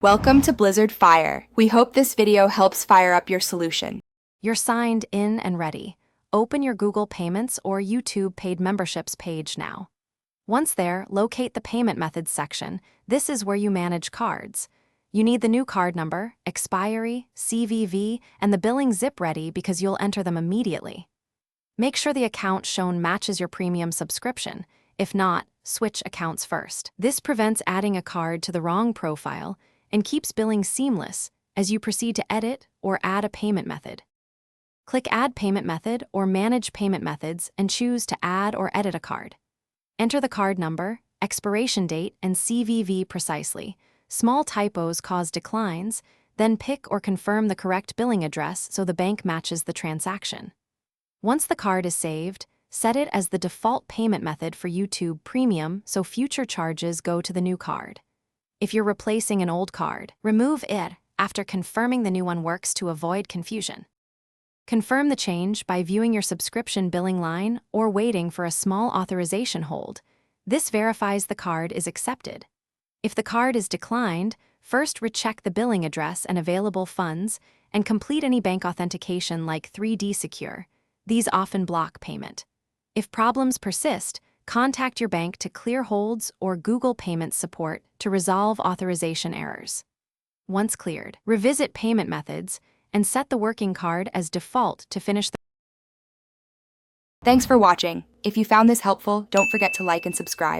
Welcome to Blizzard Fire. We hope this video helps fire up your solution. You're signed in and ready. Open your Google Payments or YouTube paid memberships page now. Once there, locate the Payment Methods section. This is where you manage cards. You need the new card number, expiry, CVV, and the billing zip ready because you'll enter them immediately. Make sure the account shown matches your premium subscription. If not, switch accounts first. This prevents adding a card to the wrong profile and keeps billing seamless as you proceed to edit or add a payment method. Click Add Payment Method or Manage Payment Methods and choose to add or edit a card. Enter the card number, expiration date, and CVV precisely. Small typos cause declines, then pick or confirm the correct billing address so the bank matches the transaction. Once the card is saved, set it as the default payment method for YouTube Premium so future charges go to the new card. If you're replacing an old card, remove it after confirming the new one works to avoid confusion. Confirm the change by viewing your subscription billing line or waiting for a small authorization hold. This verifies the card is accepted. If the card is declined, first recheck the billing address and available funds and complete any bank authentication like 3D Secure. These often block payment. If problems persist, contact your bank to clear holds or Google Payments support to resolve authorization errors. Once cleared, revisit payment methods and set the working card as default to finish the. Thanks for watching. If you found this helpful, don't forget to like and subscribe.